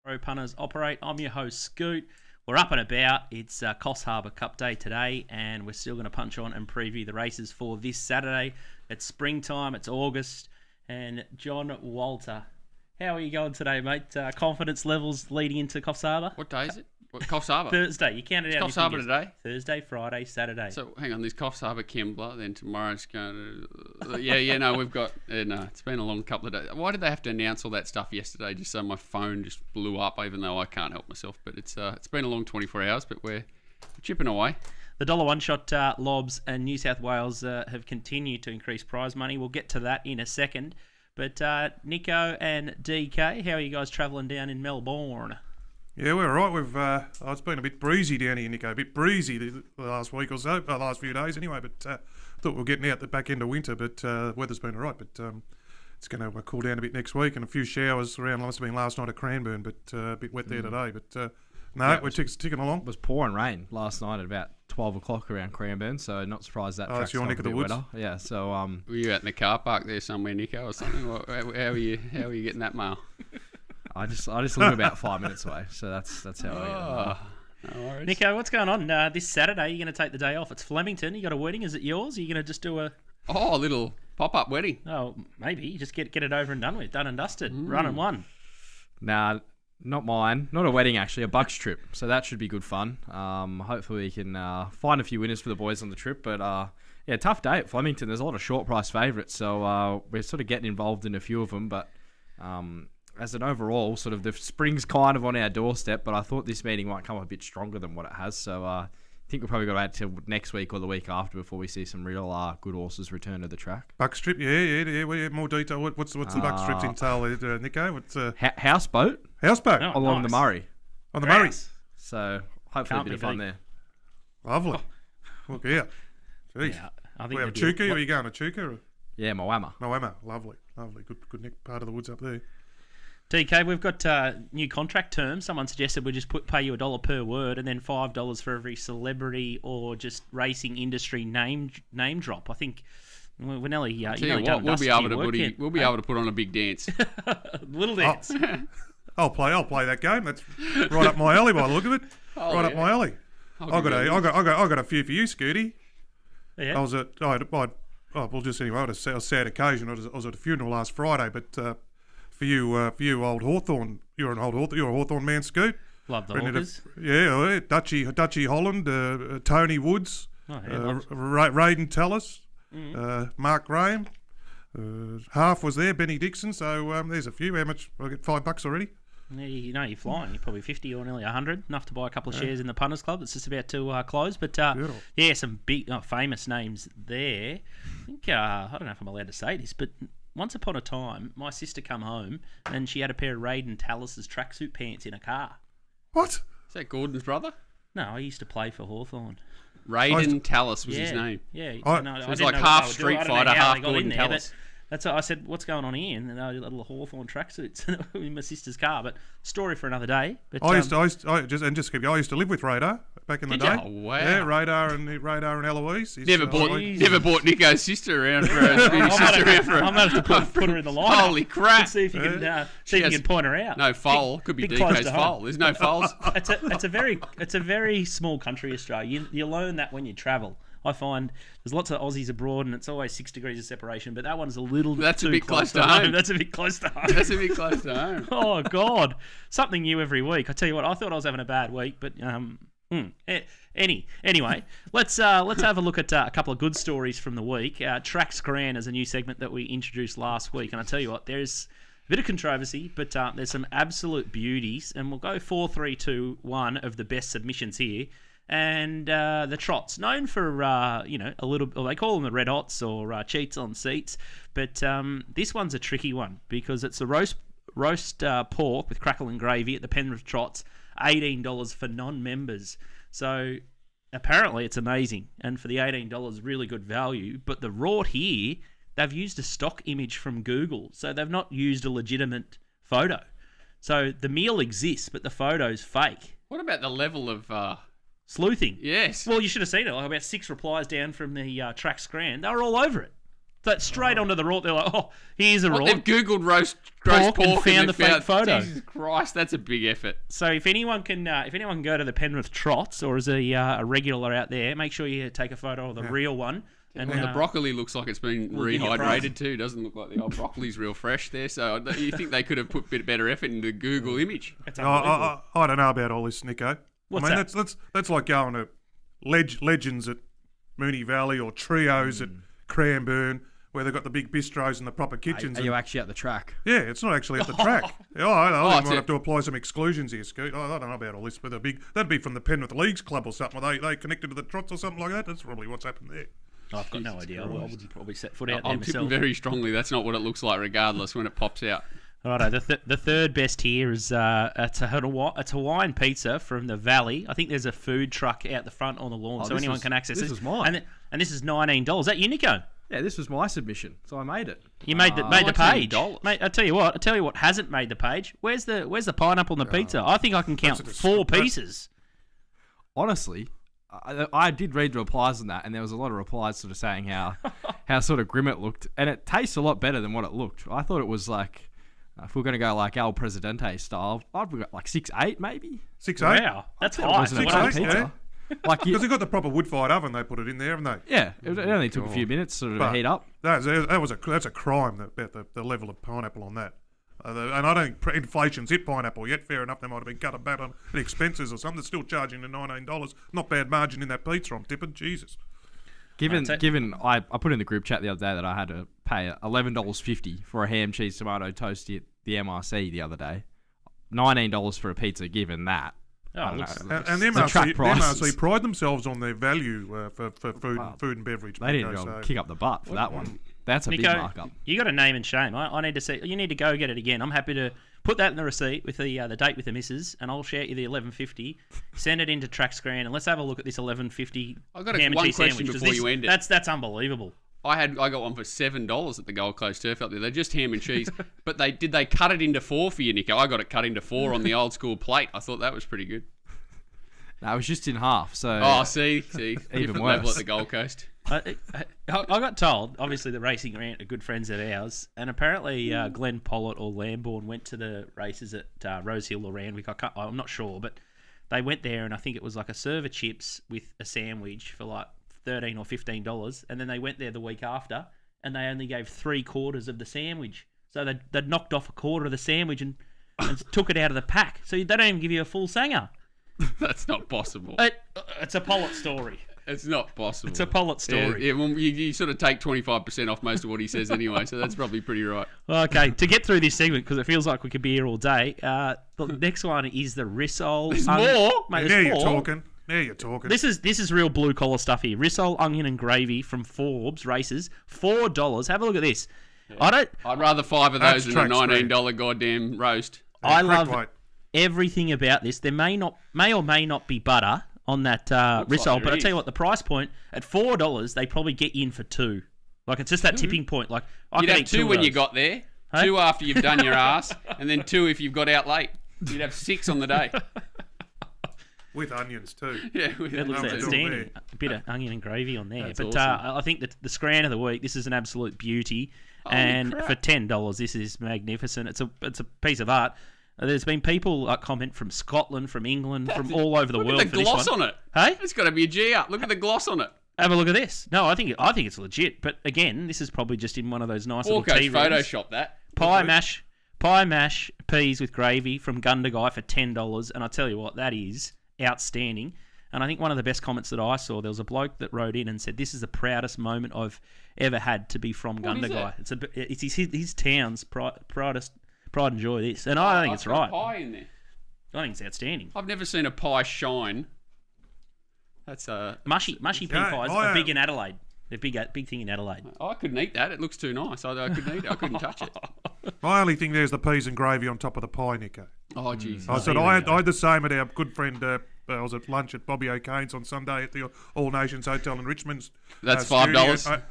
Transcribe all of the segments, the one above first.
Pro Punters Operate. I'm your host, Scoot. We're up and about. It's Coffs Harbour Cup Day today, and we're still going to punch on and preview the races for this Saturday. It's springtime, it's August, and John Walter. How are you going today, mate? Confidence levels leading into Coffs Harbour? What day is it? Coffs Harbour? Thursday. You counted out. Coffs Harbour today? Thursday, Friday, Saturday. So, hang on, there's Coffs Harbour Kembla, then tomorrow's going to... we've got... it's been a long couple of days. Why did they have to announce all that stuff yesterday just so my phone just blew up, even though I can't help myself? But it's been a long 24 hours, but we're chipping away. The dollar one-shot lobs and New South Wales have continued to increase prize money. We'll get to that in a second. But Nico and DK, how are you guys travelling down in Melbourne? Yeah, we're all right. It's been a bit breezy down here, Nico. A bit breezy the last week or so, last few days anyway. But thought we were getting out the back end of winter. But weather's been all right. But it's going to cool down a bit next week, and a few showers around. Must have been last night at Cranbourne, but a bit wet there today. But we're ticking along. It was pouring rain last night at about 12 o'clock around Cranbourne, so not surprised that track's your neck of the woods. Wetter. Yeah, so were you out in the car park there somewhere, Nico, or something? How are you getting that mail? I just live about 5 minutes away, so that's how I get it. No worries. Nico, what's going on this Saturday? You're going to take the day off. It's Flemington. You got a wedding? Is it yours? Are you going to just do a little pop-up wedding? Oh, maybe just get it over and done with, done and dusted, run and won. Nah, not mine. Not a wedding actually, a Bucks trip. So that should be good fun. Hopefully we can find a few winners for the boys on the trip, but tough day at Flemington. There's a lot of short price favourites, so we're sort of getting involved in a few of them, but. As an overall, sort of the spring's kind of on our doorstep, but I thought this meeting might come a bit stronger than what it has. So I think we've probably got to wait till next week or the week after before we see some real good horses return to the track. Bucks trip, yeah. We have more detail. What's the Bucks trips entail, Nico? What's houseboat? Houseboat along the Murray. On the Murray. So hopefully a bit of fun there. Lovely. Look out. Jeez. Yeah, I think we have Chuka. Are you going to Chuka? Yeah, Moama. Lovely. Good neck part of the woods up there. DK, we've got new contract terms. Someone suggested we just pay you $1 per word and then $5 for every celebrity or just racing industry name drop. I think we're nearly done. We'll be able to put on a big dance. Little dance. I'll play that game. That's right up my alley by the look of it. Up my alley. I got a few for you, Scooty. Yeah. I was at a sad occasion. I was at a funeral last Friday, but. For you, old Hawthorn, you're a Hawthorn man, Scoot. Love the Hawkers. Dutchy Holland, Tony Woods, Raiden Tallis, Mark Graham. Half was there, Benny Dixon. So there's a few. How much? I get $5 already. Yeah, you're flying. You're probably 50 or nearly 100, enough to buy a couple of shares in the Punters Club. It's just about to close. But some big, famous names there. I think I don't know if I'm allowed to say this, but. Once upon a time, my sister come home and she had a pair of Raiden Tallis's tracksuit pants in a car. What? Is that Gordon's brother? No, I used to play for Hawthorn. Raiden Tallis was his name. Yeah. So it was like half Street Fighter, half Gordon Tallis. That's what I said, what's going on here? And little Hawthorn tracksuits in my sister's car. But story for another day. But, I used to live with Radar back in the day. Oh, wow. Yeah, Radar and Eloise. Never bought Nico's sister around for a sister around for a... I'm going to have to put her in the line. Holy crap. Let's see if you can point her out. No foal. Could be DK's foal. There's no foals. It's a very small country, Australia. You learn that when you travel. I find there's lots of Aussies abroad, and it's always 6 degrees of separation. But that one's a little bit too close to home. That's a bit close to home. Oh God, something new every week. I tell you what, I thought I was having a bad week, but anyway, let's have a look at a couple of good stories from the week. Track Scran is a new segment that we introduced last week, and I tell you what, there's a bit of controversy, but there's some absolute beauties, and we'll go 4, 3, 2, 1 of the best submissions here. And the trots, known for a little, or they call them the red hots or cheats on seats, but this one's a tricky one because it's a roast pork with crackle and gravy at the Penrith Trots, $18 for non-members. So apparently it's amazing, and for the $18, really good value. But the rort here, they've used a stock image from Google, so they've not used a legitimate photo. So the meal exists, but the photo's fake. What about the level of sleuthing? Yes. Well, you should have seen it. Like about 6 replies down from the Track Scran. They were all over it. So straight onto the raw. They're like, oh, here's a raw. They've Googled roast pork pork and found the they've fake photo. Jesus Christ, that's a big effort. So if anyone can go to the Penrith Trots or is a regular out there, make sure you take a photo of the real one. And the broccoli looks like it's been give you a rehydrated too. Doesn't look like the old broccoli's real fresh there. So you think they could have put a bit better effort into the Google image? I don't know about all this, Nico. What's I mean, that? that's like going to legends at Moonee Valley or trios at Cranbourne, where they've got the big bistros and the proper kitchens. Are you actually at the track? Yeah, it's not actually at the track. I might have to apply some exclusions here, Scoot. I don't know about all this, but that'd be from the Penrith Leagues Club or something. Are they connected to the Trots or something like that? That's probably what's happened there. I've got no idea. I wouldn't probably set foot out there I'm myself. tipping very strongly that's not what it looks like, regardless when it pops out. Righto, the third best here is it's a Hawaiian pizza from the Valley. I think there's a food truck out the front on the lawn, so anyone can access it. This was mine. And this is $19. Is that you, Nico? Yeah, this was my submission, so I made it. You made the page, $19. mate. I tell you what hasn't made the page. Where's the pineapple on the pizza? I think I can count 4 pieces. Honestly, I did read the replies on that, and there was a lot of replies sort of saying how sort of grim it looked, and it tastes a lot better than what it looked. I thought it was like, if we're going to go like El Presidente style, I've got like 6'8" maybe. 6'8"? Wow, that's It high. wasn't a 6'8", cheap pizza. Like Because they've got the proper wood-fired oven they put it in there, haven't they? yeah, it only took a few minutes sort of to heat up. That's a crime about the level of pineapple on that. And I don't think inflation's hit pineapple yet. Fair enough, they might have been cut back on the expenses or something. They're still charging the $19. Not bad margin in that pizza, I'm tipping. Jesus. Given I put in the group chat the other day that I had to pay $11.50 for a ham, cheese, tomato toasty at the MRC the other day. $19 for a pizza, given that. I don't know. And the MRC pride themselves on their value for food and beverage. They didn't go kick up the butt for that one. That's a Nico, big markup. You got a name and shame. I need to see. You need to go get it again. I'm happy to put that in the receipt with the date with the missus, and I'll share you the $11.50. Send it into Scran, and let's have a look at this $11.50 I've got ham and one cheese question sandwich. before you end it. That's unbelievable. I got one for $7 at the Gold Coast Turf up there. They're just ham and cheese, but did they cut it into 4 for you, Nico? I got it cut into 4 on the old school plate. I thought that was pretty good. No, it was just in half. So see, even different worse. level at the Gold Coast. I got told, obviously, the Racing Rant are good friends of ours, and apparently Glenn Pollitt or Lambourne went to the races at Rosehill or Randwick. I'm not sure, but they went there, and I think it was like a serve of chips with a sandwich for like $13 or $15, and then they went there the week after, and they only gave 3/4 of the sandwich. So they'd knocked off 1/4 of the sandwich and took it out of the pack. So they don't even give you a full sanger. That's not possible. It's a Pollitt story. It's not possible. It's a Pollitt story. Yeah, well, you sort of take 25% off most of what he says anyway, so that's probably pretty right. Okay, to get through this segment, because it feels like we could be here all day, the next one is the Rissole. There's more? Mate, Now there's you're 4. talking. Now you're talking. This is real blue collar stuff here. Rissole, onion and gravy from Forbes races, $4. Have a look at this. Yeah. I'd rather 5 of those That's than a Track Scran. $19 goddamn roast. I Correct love weight. everything about this. There may or may not be butter on that Rissole, like but I it tell you is. what, the price point at $4, they probably get you in for 2. Like it's just that tipping point. Like I You'd could have eat 2 2 when of you those. got there, Hey? 2 after you've done your ass, and then 2 if you've got out late. You'd have 6 on the day. With onions too. Yeah, That looks Lovely. outstanding. A bit of onion and gravy on there. That's But awesome. I think that the Scran of the week, this is an absolute beauty. And crap. for $10, this is magnificent. It's a piece of art. There's been people comment from Scotland, from England, from all over the Look world at for the this gloss one. on it. Hey? It's got to be a G up. Look at the gloss on it. Have a look at this. No, I think it's legit. But again, this is probably just in one of those nice little Walko's tea rooms. Photoshop that. Pie mash peas with gravy from Gundagai for $10, and I tell you what, that is outstanding. And I think one of the best comments that I saw, there was a bloke that wrote in and said, "This is the proudest moment I've ever had to be from What is Gundagai. It's his town's pride and joy." This, and I think it's I've got right. Pie in there. I think it's outstanding. I've never seen a pie shine. That's Mushy pea Yeah, pies I are big in Adelaide. They're big thing in Adelaide. I couldn't eat that. It looks too nice. I couldn't eat it. I couldn't touch it. My only thing there's the peas and gravy on top of the pie, Nico. Oh, jeez. I said I had the same at our good friend. I was at lunch at Bobby O'Kane's on Sunday at the All Nations Hotel in Richmond. That's studio. $5.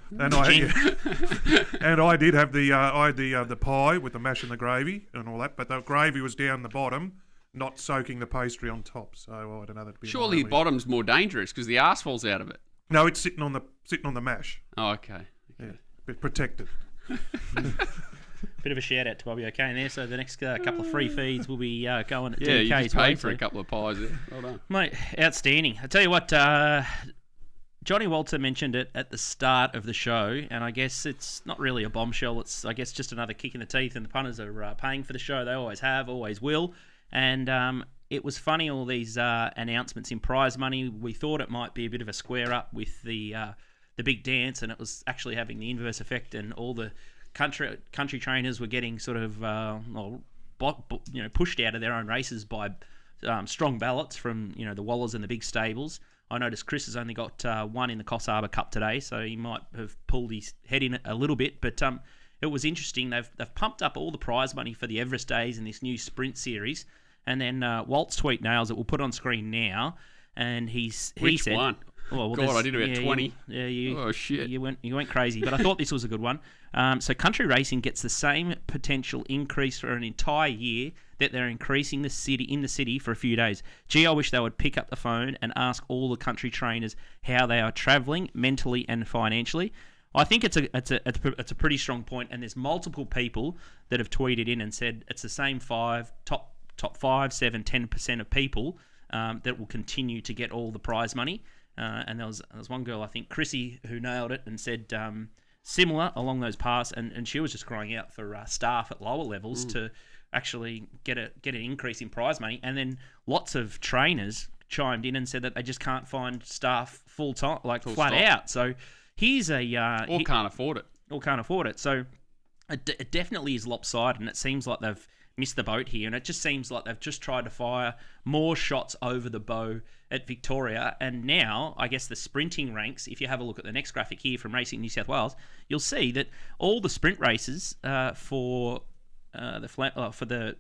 And I did have the pie with the mash and the gravy and all that, but the gravy was down the bottom, not soaking the pastry on top. So I don't know. That'd be Surely the bottom's more dangerous because the arse falls out of it. No, it's sitting on the mash. Oh, okay. Yeah. bit protected. Bit of a shout out to Bobby O'Kane there. So the next couple of free feeds will be going at Yeah, you DK's just way. paid for a couple of pies there. Well done. Mate, outstanding. I tell you what, Johnny Walter mentioned it at the start of the show, and I guess it's not really a bombshell. It's, I guess, just another kick in the teeth, and the punters are paying for the show. They always have, always will. And it was funny, all these announcements in prize money. We thought it might be a bit of a square up with the big dance, and it was actually having the inverse effect, and all the country trainers were getting sort of pushed out of their own races by strong ballots from the Wallers and the big stables. I noticed Chris has only got one in the Coffs Harbour Cup today, so he might have pulled his head in a little bit. But it was interesting. They've pumped up all the prize money for the Everest Days in this new sprint series, and then Walt's tweet nails it. We'll put it on screen now, and he said, one? Well, God, I did about 20. Oh shit! You went crazy, but I thought this was a good one. So country racing gets the same potential increase for an entire year that they're increasing the city for a few days. Gee, I wish they would pick up the phone and ask all the country trainers how they are travelling mentally and financially. I think it's a pretty strong point, and there's multiple people that have tweeted in and said it's the same top 5, 7, 10% of people that will continue to get all the prize money. And there was one girl, I think Chrissy, who nailed it and said similar along those paths, and she was just crying out for staff at lower levels to actually get an increase in prize money. And then lots of trainers chimed in and said that they just can't find staff full time, flat out. So here's can't afford it. Or can't afford it. So it definitely is lopsided, and it seems like they've missed the boat here, and it just seems like they've just tried to fire more shots over the bow at Victoria. And now, I guess the sprinting ranks, if you have a look at the next graphic here from Racing New South Wales, you'll see that all the sprint races for the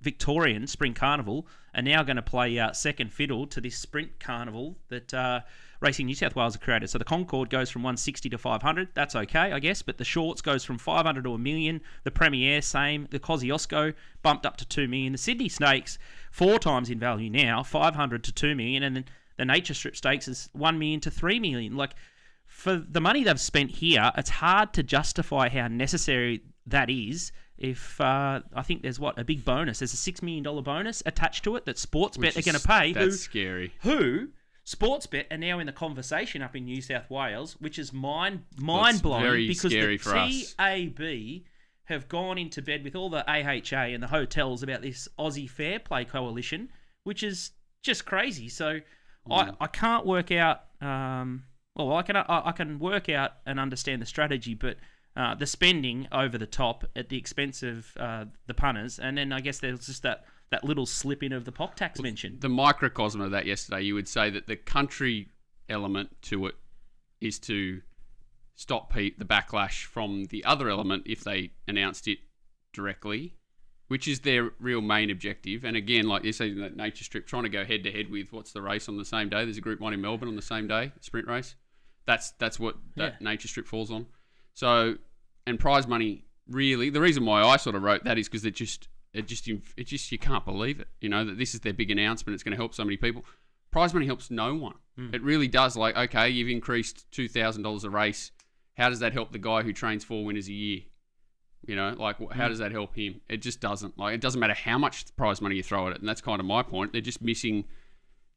Victorian Spring Carnival are now going to play second fiddle to this sprint carnival that Racing New South Wales have created. So the Concorde goes from 160 to 500. That's okay, I guess. But the Shorts goes from 500 to $1 million. The Premiere, same. The Kosciuszko bumped up to $2 million. The Sydney Stakes, 4 times in value now, 500 to $2 million. And then the Nature Strip Stakes is $1 million to $3 million. For the money they've spent here, it's hard to justify how necessary that is. If I think there's a big bonus. There's a $6 million bonus attached to it that Sportsbet are going to pay. That's scary. Sportsbet are now in the conversation up in New South Wales, which is mind-blowing because the TAB have gone into bed with all the AHA and the hotels about this Aussie Fair Play Coalition, which is just crazy. So I can't work out. I can work out and understand the strategy, but the spending over the top at the expense of the punters, and then I guess there's just that little slip in of the POC tax mentioned. The microcosm of that yesterday, you would say that the country element to it is to stop the backlash from the other element if they announced it directly, which is their real main objective. And again, like you say, that Nature Strip, trying to go head to head with what's the race on the same day. There's a Group 1 in Melbourne on the same day, sprint race. That's what that Nature Strip falls on. So, and prize money, really, the reason why I sort of wrote that is because it just you can't believe it, that this is their big announcement. It's going to help so many people. Prize money helps no one. It really does. Okay, you've increased $2,000 a race. How does that help the guy who trains 4 winners a year? How does that help him? It just doesn't. It doesn't matter how much prize money you throw at it, and that's kind of my point. They're just missing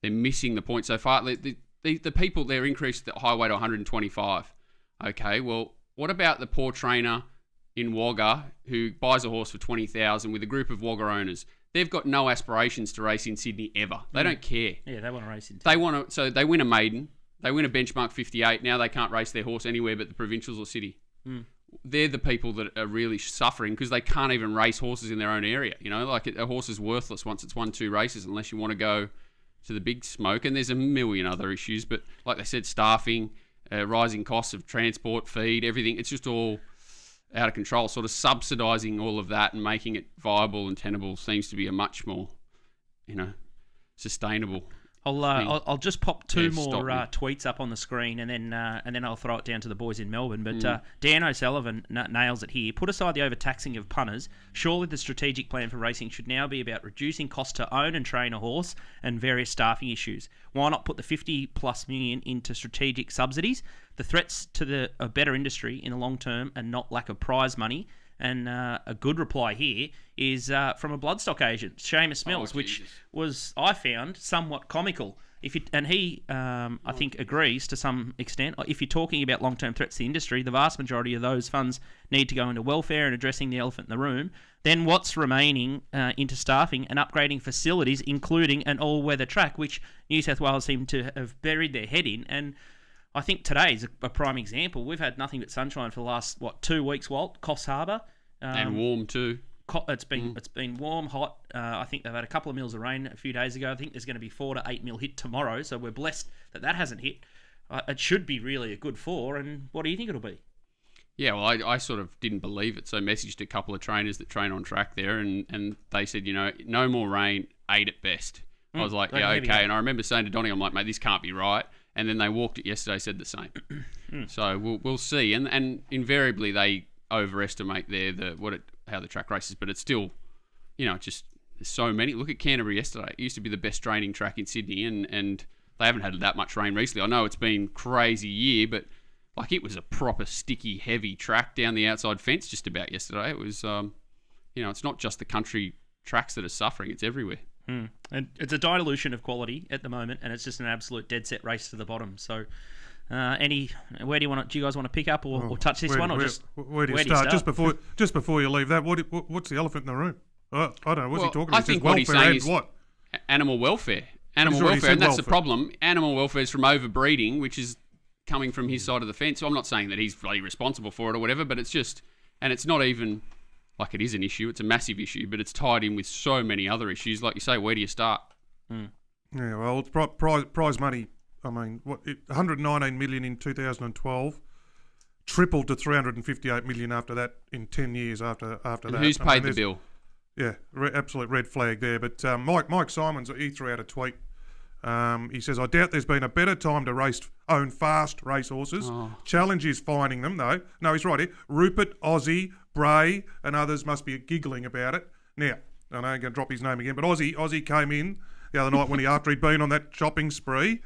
the point so far. The people, they're increased the highway to 125. Okay, well, what about the poor trainer in Wagga who buys a horse for $20,000 with a group of Wagga owners? They've got no aspirations to race in Sydney ever. They don't care. Yeah, they want to race in Sydney. So they win a maiden. They win a benchmark 58. Now they can't race their horse anywhere but the provincials or city. They're the people that are really suffering because they can't even race horses in their own area. A horse is worthless once it's won 2 races unless you want to go to the big smoke. And there's a million other issues. But like they said, staffing, rising costs of transport, feed, everything. It's just all out of control. Sort of subsidising all of that and making it viable and tenable seems to be a much more, sustainable I'll just pop two Yeah, more stop me. tweets up on the screen, and then I'll throw it down to the boys in Melbourne. But Dan O'Sullivan nails it here. Put aside the overtaxing of punters, surely the strategic plan for racing should now be about reducing cost to own and train a horse and various staffing issues. Why not put the 50+ million into strategic subsidies? The threats to a better industry in the long term and not lack of prize money. And a good reply here is from a bloodstock agent, Seamus Mills, which was, I found, somewhat comical. He, I think, agrees to some extent. If you're talking about long-term threats to the industry, the vast majority of those funds need to go into welfare and addressing the elephant in the room. Then what's remaining into staffing and upgrading facilities, including an all-weather track, which New South Wales seem to have buried their head in. And I think today's a prime example. We've had nothing but sunshine for the last 2 weeks, Walt. Coffs Harbour, and warm too. It's been warm, hot. I think they've had a couple of mils of rain a few days ago. I think there's going to be 4 to 8 mil hit tomorrow. So we're blessed that hasn't hit. It should be really a good 4. And what do you think it'll be? Yeah, well, I sort of didn't believe it, so messaged a couple of trainers that train on track there, and they said, no more rain, 8 at best. I was like, yeah, okay. And I remember saying to Donnie, I'm like, mate, this can't be right. And then they walked it yesterday, said the same. So we'll see. And invariably they overestimate how the track races, but it's still, just there's so many. Look at Canterbury yesterday. It used to be the best training track in Sydney, and they haven't had that much rain recently. I know it's been crazy year, but it was a proper sticky, heavy track down the outside fence just about yesterday. It was, it's not just the country tracks that are suffering; it's everywhere. And it's a dilution of quality at the moment, and it's just an absolute dead set race to the bottom. So, where do you want? Do you guys want to pick up or touch this one, or where do you start? Just before you leave that, what's the elephant in the room? I don't know. What's he talking about? I think what he's saying is animal welfare. Animal welfare, and that's the problem. Animal welfare is from overbreeding, which is coming from his side of the fence. So I'm not saying that he's bloody responsible for it or whatever, but it's just, and it's not even like it is an issue. It's a massive issue, but it's tied in with so many other issues. Like you say, where do you start? Yeah, well, it's prize money. I mean, 119 million in 2012, tripled to 358 million after that in 10 years after that. Who's paid the bill? Yeah, absolute red flag there. But Mike Simons, he threw out a tweet. He says, I doubt there's been a better time to own fast racehorses. Challenge is finding them, though. No, he's right here. Rupert, Aussie, Bray, and others must be giggling about it. Now, I know I'm going to drop his name again, but Aussie came in the other night after he'd been on that shopping spree.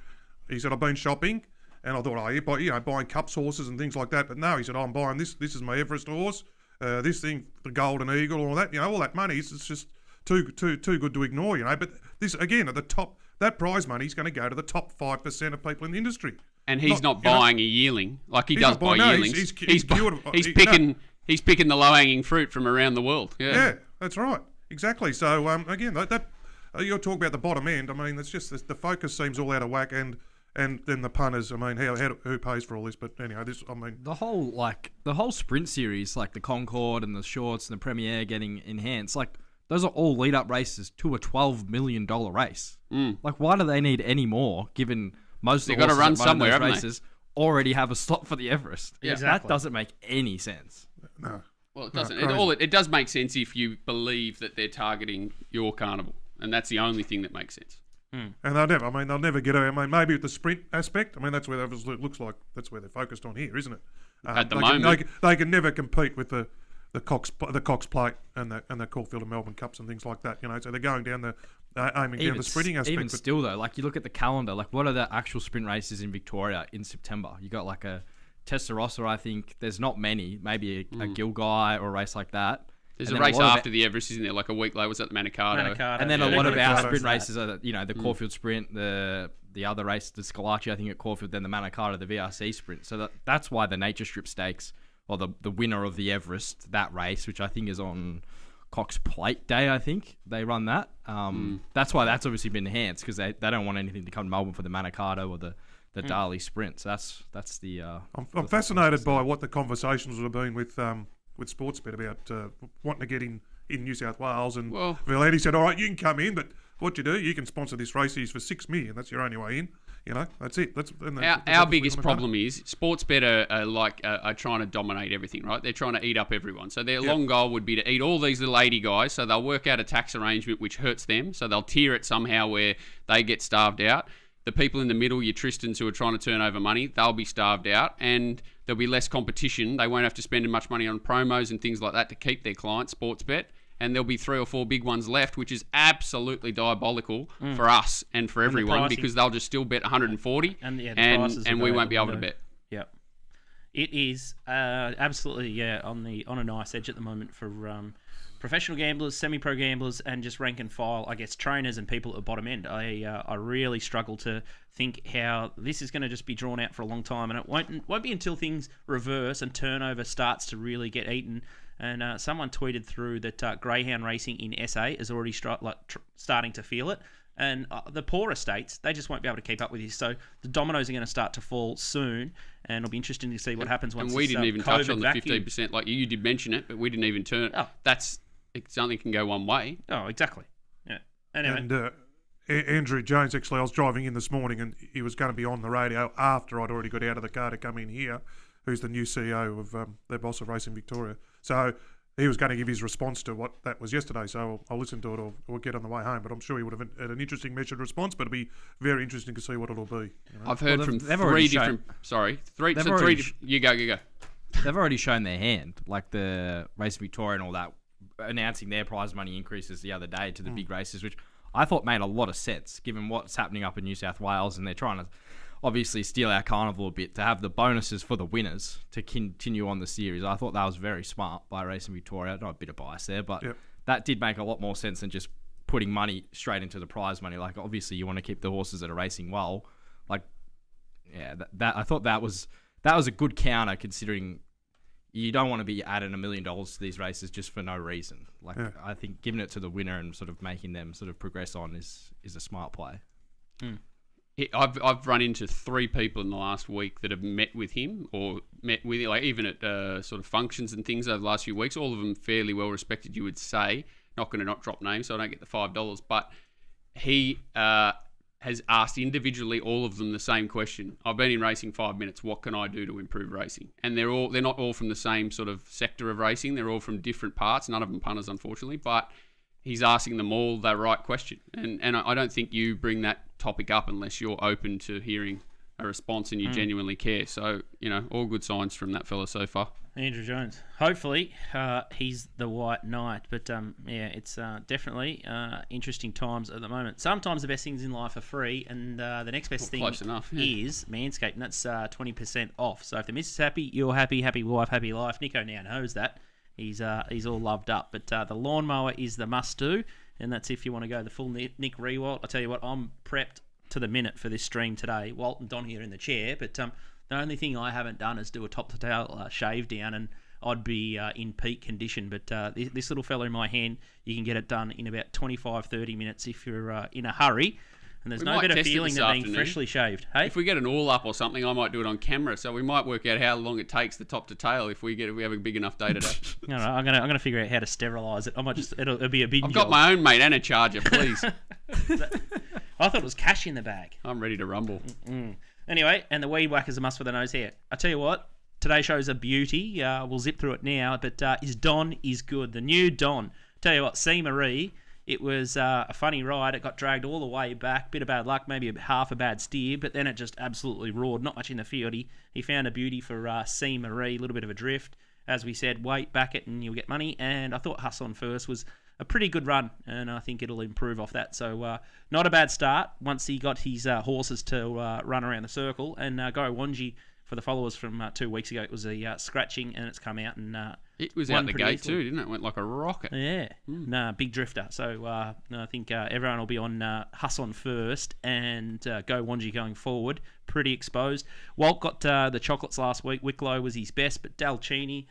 He said, I've been shopping, and I thought, buying Cups horses and things like that. But no, he said, I'm buying this. This is my Everest horse. This thing, the Golden Eagle, all that. All that money. It's just too good to ignore. But this again at the top. That prize money is going to go to the top 5% of people in the industry. And he's not buying a yearling like he does buy yearlings. He's picking the low-hanging fruit from around the world. Yeah, that's right. Exactly. So again, that you're talking about the bottom end. I mean, it's just the focus seems all out of whack, and then the punters. I mean, who pays for all this? But anyhow, the whole sprint series, like the Concorde and the Shorts and the Premier getting enhanced, those are all lead-up races to a $12 million race. Why do they need any more, given most of the horses run that run those races already have a slot for the Everest? Yeah, exactly. That doesn't make any sense. No. Well, it doesn't. It does make sense if you believe that they're targeting your carnival, and that's the only thing that makes sense. And they'll never get away. I mean, maybe with the sprint aspect. I mean, that's where it looks like that's where they're focused on here, isn't it? At the moment, they can never compete with the Cox Plate and the Caulfield and Melbourne Cups and things like that. So they're going down aiming down the sprinting aspect. Even still though, you look at the calendar. What are the actual sprint races in Victoria in September? You got a Testarossa. I think there's not many. Maybe a Gilgai or a race like that. There's a race after the Everest, isn't there? A week later, was that the Manikato? And then a lot of our sprint races are, the Caulfield Sprint, the other race, the Scalacci, I think at Caulfield, then the Manikato, the VRC Sprint. So that's why the Nature Strip Stakes, or the winner of the Everest, that race, which I think is on Cox Plate Day, I think they run that. That's why that's obviously been enhanced, because they don't want anything to come to Melbourne for the Manikato or the Darley Sprint. So that's the. I'm fascinated by what the conversations would have been with Sportsbet about wanting to get in New South Wales, and Villetti said, all right, you can come in, but what you do, you can sponsor this race for $6 million. That's your only way in. That's it. Our biggest problem is Sportsbet are trying to dominate everything, right? They're trying to eat up everyone. So their long goal would be to eat all these little 80 guys. So they'll work out a tax arrangement which hurts them. So they'll tier it somehow where they get starved out. The people in the middle, your Tristans who are trying to turn over money, they'll be starved out, and there'll be less competition. They won't have to spend as much money on promos and things like that to keep their clients, Sportsbet. And there'll be 3 or 4 big ones left, which is absolutely diabolical for us and for everyone, because they'll just still bet 140, and we won't be able to bet. Yep, it is absolutely on a nice edge at the moment for professional gamblers, semi-pro gamblers, and just rank and file, I guess, trainers and people at the bottom end. I really struggle to think how this is going to just be drawn out for a long time, and it won't be until things reverse and turnover starts to really get eaten. And someone tweeted through that greyhound racing in SA is already starting to feel it. And the poorer states, they just won't be able to keep up with this. So the dominoes are going to start to fall soon, and it'll be interesting to see what happens once. And we didn't even touch on the 15%. Like you did mention it, but we didn't even turn it. Oh. It only can go one way. Oh, exactly. Yeah. Anyway. And Andrew Jones, actually, I was driving in this morning, and he was going to be on the radio after I'd already got out of the car to come in here, who's the new CEO of their boss of Racing Victoria. So he was going to give his response to what that was yesterday. So I'll listen to it or get on the way home. But I'm sure he would have had an interesting measured response. But it'll be very interesting to see what it'll be. I've heard from three different. You go. They've already shown their hand, like the Racing Victoria and all that, announcing their prize money increases the other day to the big races, which I thought made a lot of sense given what's happening up in New South Wales, and they're trying to obviously steal our carnival a bit to have the bonuses for the winners to continue on the series. I thought that was very smart by Racing Victoria. Not a bit of bias there, but that did make a lot more sense than just putting money straight into the prize money. Like, obviously you want to keep the horses that are racing well. Like, yeah, that I thought that was a good counter, considering you don't want to be adding $1 million to these races just for no reason. Like, I think giving it to the winner and sort of making them sort of progress on is a smart play. I've run into 3 people in the last week that have met with him, or met with him, like even at sort of functions and things over the last few weeks. All of them fairly well respected, you would say. Not going to not drop names, so I don't get the $5. But he has asked individually all of them the same question. I've been in racing 5 minutes. What can I do to improve racing? And they're not all from the same sort of sector of racing. They're all from different parts. None of them punters, unfortunately. But he's asking them all the right question. And I don't think you bring that topic up unless you're open to hearing a response and you genuinely care. So, all good signs from that fella so far. Andrew Jones. Hopefully, he's the white knight. But, it's definitely interesting times at the moment. Sometimes the best things in life are free, and the next best thing is Manscaped, and that's 20% off. So if the missus is happy, you're happy, happy wife, happy life. Nico now knows that. He's all loved up. But the lawnmower is the must-do, and that's if you want to go the full Nick Rewalt. I tell you what, I'm prepped to the minute for this stream today. Walt and Don here in the chair, but the only thing I haven't done is do a top-to-tail shave down, and I'd be in peak condition. But this little fella in my hand, you can get it done in about 25, 30 minutes if you're in a hurry. And there's no better feeling than being freshly shaved. Hey? If we get an all up or something, I might do it on camera. So we might work out how long it takes the top to tail if we have a big enough day today. No, I'm gonna figure out how to sterilise it. I might it'll be a big. I've got my own mate and a charger, please. I thought it was cash in the bag. I'm ready to rumble. Anyway, and the weed whacker's a must for the nose hair. I tell you what, today's show's a beauty. We'll zip through it now, but is Don is good. The new Don. Tell you what, C. Marie. It was a funny ride. It got dragged all the way back. Bit of bad luck, maybe half a bad steer, but then it just absolutely roared. Not much in the field. He found a beauty for C. Marie, a little bit of a drift. As we said, wait, back it, and you'll get money. And I thought Huss on First was a pretty good run, and I think it'll improve off that. So not a bad start once he got his horses to run around the circle. And Go Wanji, for the followers from 2 weeks ago, it was a scratching, and it's come out and it was out the gate easily too, didn't it? It went like a rocket. Yeah, big drifter. So I think everyone will be on Huss on First and Go Wanji going forward. Pretty exposed. Walt got the chocolates last week. Wicklow was his best, but Dalcini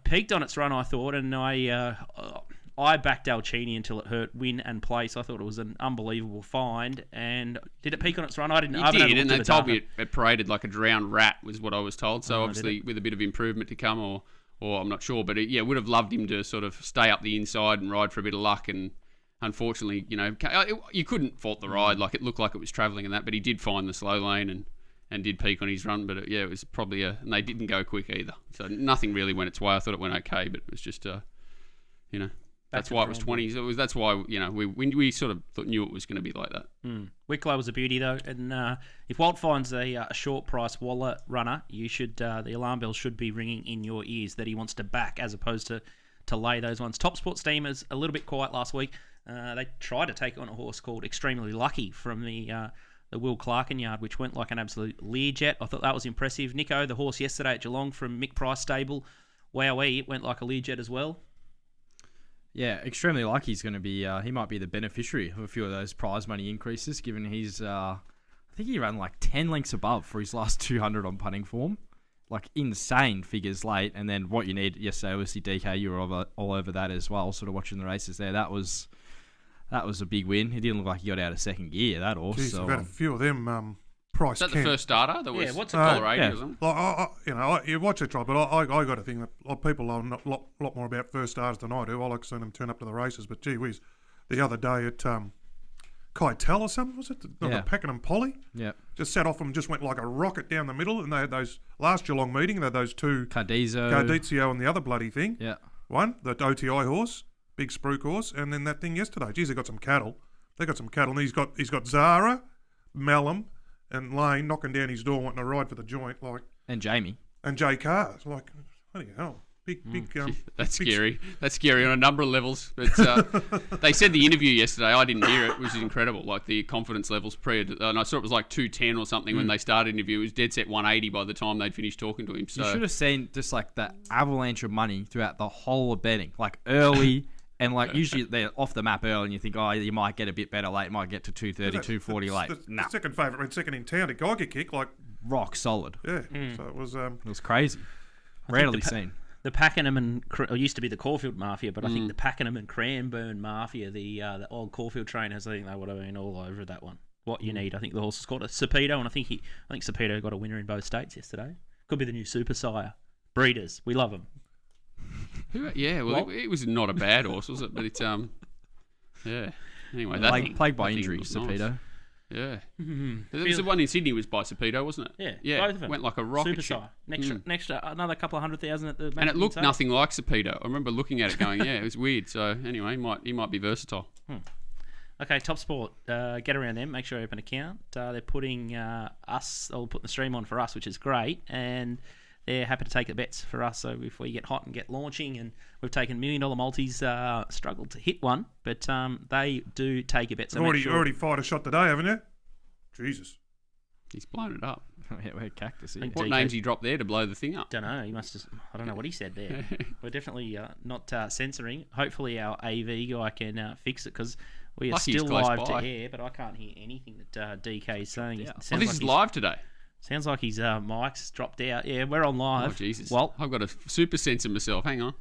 peaked on its run, I thought, and I backed Dalcini until it hurt win and place. I thought it was an unbelievable find. And did it peak on its run? I didn't. It did, and they told me it paraded like a drowned rat, was what I was told. So obviously with a bit of improvement to come, or I'm not sure, but would have loved him to sort of stay up the inside and ride for a bit of luck. And unfortunately, you couldn't fault the ride. Like, it looked like it was travelling and that, but he did find the slow lane and did peak on his run. But it was probably and they didn't go quick either. So nothing really went its way. I thought it went okay, but it was just, that's why it was 20s. That's why, we sort of knew it was going to be like that. Wicklow was a beauty, though. And if Walt finds a short price wallet runner, you should the alarm bells should be ringing in your ears that he wants to back as opposed to lay those ones. TopSport Steamers, a little bit quiet last week. They tried to take on a horse called Extremely Lucky from the Will Clarkin yard, which went like an absolute Learjet. I thought that was impressive. Nico, the horse yesterday at Geelong from Mick Price stable, wowee, it went like a Learjet as well. Yeah, Extremely Lucky is going to be, he might be the beneficiary of a few of those prize money increases, given he's, I think he ran like 10 lengths above for his last 200 on punting form. Like, insane figures late. And then what you need yesterday, obviously, DK, you were all over that as well, sort of watching the races there. That was a big win. He didn't look like he got out of second gear, that horse. Jeez, we've had a few of them price. Is that the first starter? That was what's it called? Auries, Like, you watch it, Troy, but I got to think that a lot of people know a lot more about first starters than I do. I like seeing them turn up to the races, but gee whiz, the other day at Keitel or something, was it? The Pakenham Polly? Yeah. Just sat off and just went like a rocket down the middle, and they had those, last Geelong meeting, they had those two, Cardizio and the other bloody thing. Yeah. One, the OTI horse, big spruik horse, and then that thing yesterday. Geez, they got some cattle. And he's got Zara, Malum, and Lane knocking down his door wanting to ride for the joint, like, and Jamie and J Carr. Like, bloody hell, big. That's scary. That's scary on a number of levels. But they said the interview yesterday. I didn't hear it, which is incredible. Like, the confidence levels and I saw it was like 210 or something when they started the interview. It was dead set 180 by the time they'd finished talking to him. So you should have seen just like that avalanche of money throughout the whole of betting, like early. And like usually they're off the map early, and you think, you might get a bit better late, might get to 230, 240 late. The second favourite went second in town to Geiger kick, like rock solid. Yeah, so it was crazy. Rarely seen. The Pakenham and used to be the Caulfield Mafia, but I think the Pakenham and Cranbourne Mafia, the old Caulfield trainers, I think they would have been all over that one. What you need, I think the horse is called a Sapedo, and I think Sapedo got a winner in both states yesterday. Could be the new Super Sire. Breeders, we love them. Yeah, well, it was not a bad horse, was it? But it's yeah. Anyway, plagued by injuries, Sapedo. Yeah, the one in Sydney was by Sapedo, wasn't it? Yeah, both of them went like a rocket. Super Sire. Next, another couple of 100,000 at the. And it looked nothing like Sapedo. I remember looking at it, going, "Yeah, it was weird." So anyway, he might be versatile. Okay, TopSport, get around them. Make sure you open an account. They're putting putting the stream on for us, which is great, and they're happy to take the bets for us. So if we get hot and get launching, and we've taken $1 million multis, struggled to hit one, but they do take a bet. So already fired a shot today, haven't you? Jesus, he's blown it up. Yeah, we're cactus. What names he dropped there to blow the thing up? Don't know. He must just. I don't know what he said there. We're definitely not censoring. Hopefully our AV guy can fix it, because we are still live to air, but I can't hear anything that DK is saying. Yeah. This is live today. Sounds like his mic's dropped out. Yeah, we're on live. Oh, Jesus. Well, I've got a super sensor myself. Hang on.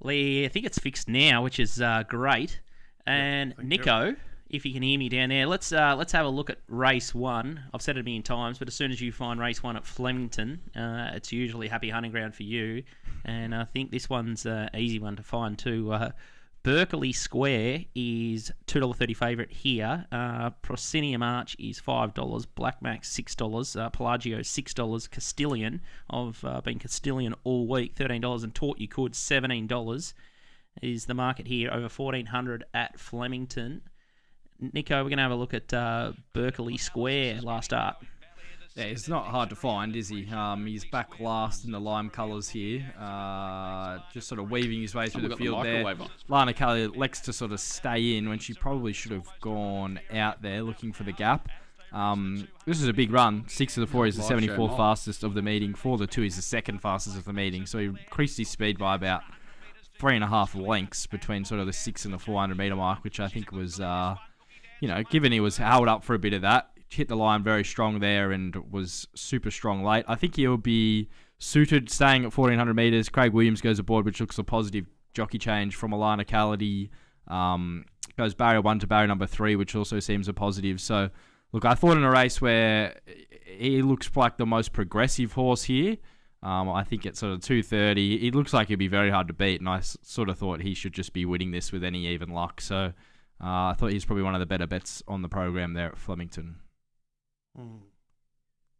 Lee, I think it's fixed now, which is great. And Nico, if you can hear me down there, let's have a look at race 1. I've said it a million times, but as soon as you find race 1 at Flemington, it's usually happy hunting ground for you. And I think this one's an easy one to find too. Berkeley Square is $2.30 favourite here. Proscenium Arch is $5. Black Max $6. Pelagio $6. Castilian, I've been Castilian all week, $13. And Taught You Could $17 is the market here, over $1,400 at Flemington. Nico, we're going to have a look at Berkeley Square last start. Yeah, it's not hard to find, is he? He's back last in the lime colours here. Just sort of weaving his way through the field there. Lana Kelly likes to sort of stay in when she probably should have gone out there looking for the gap. This is a big run. 6 of the 4 is the 74 fastest of the meeting. 4 of the 2 is the second fastest of the meeting. So he increased his speed by about 3.5 lengths between sort of the 6 and the 400 metre mark, which I think was, given he was held up for a bit of that, hit the line very strong there and was super strong late. I think he'll be suited staying at 1,400 metres. Craig Williams goes aboard, which looks a positive jockey change from Alana Callity. Goes barrier 1 to barrier number 3, which also seems a positive. So, look, I thought in a race where he looks like the most progressive horse here, I think at sort of 2:30, it looks like he'll be very hard to beat, and I sort of thought he should just be winning this with any even luck. So I thought he's probably one of the better bets on the program there at Flemington.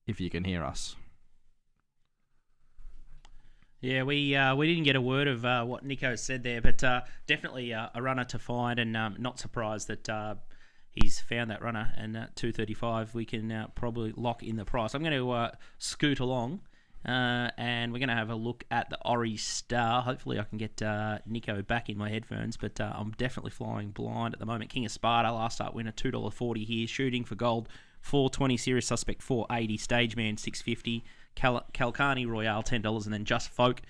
If you can hear us. Yeah, we didn't get a word of what Nico said there, but definitely a runner to find, and not surprised that he's found that runner. And at 2:35, we can probably lock in the price. I'm going to scoot along, and we're going to have a look at the Auries Star. Hopefully, I can get Nico back in my headphones, but I'm definitely flying blind at the moment. King of Sparta, last start winner, $2.40 here, shooting for gold. 420, Serious Suspect 480, Stage Man 650, Calcani Royale $10, and then Just Folk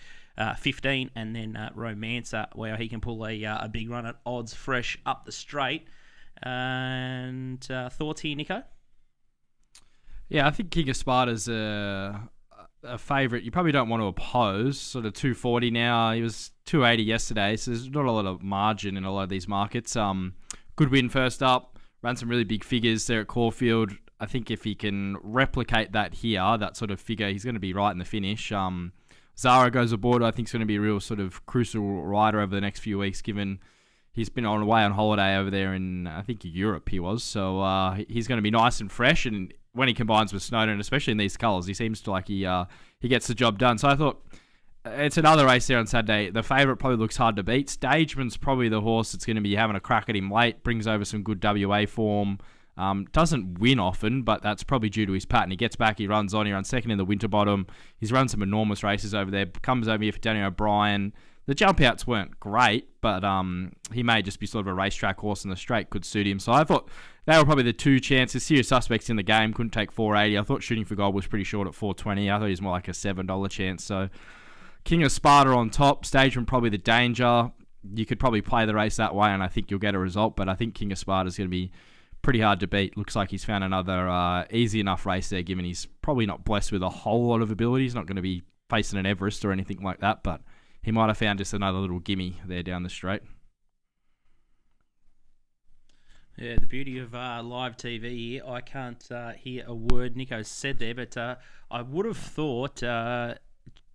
15, and then Romancer, where he can pull a big run at odds fresh up the straight. And thoughts here, Nico? Yeah, I think King of Sparta's a favourite you probably don't want to oppose. Sort of 240 now. He was 280 yesterday, so there's not a lot of margin in a lot of these markets. Good win first up. Ran some really big figures there at Caulfield. I think if he can replicate that here, that sort of figure, he's going to be right in the finish. Zara goes aboard. I think it's going to be a real sort of crucial rider over the next few weeks, given he's been away on holiday over there in, I think, Europe he was. So he's going to be nice and fresh. And when he combines with Snowden, especially in these colours, he seems to like he gets the job done. So I thought it's another race there on Saturday. The favourite probably looks hard to beat. Stageman's probably the horse that's going to be having a crack at him late. Brings over some good WA form. Doesn't win often, but that's probably due to his pattern. He gets back, he runs on, he runs second in the Winterbottom. He's run some enormous races over there. Comes over here for Daniel O'Brien. The jump outs weren't great, but he may just be sort of a racetrack horse, and the straight could suit him. So I thought they were probably the two chances. Serious Suspects in the game, couldn't take 480. I thought Shooting for Gold was pretty short at 420. I thought he was more like a $7 chance. So King of Sparta on top, Stageman probably the danger. You could probably play the race that way, and I think you'll get a result. But I think King of Sparta is going to be pretty hard to beat. Looks like he's found another easy enough race there, given he's probably not blessed with a whole lot of ability. He's not going to be facing an Everest or anything like that, but he might have found just another little gimme there down the straight. Yeah, the beauty of live TV here, I can't hear a word Nico said there, but I would have thought the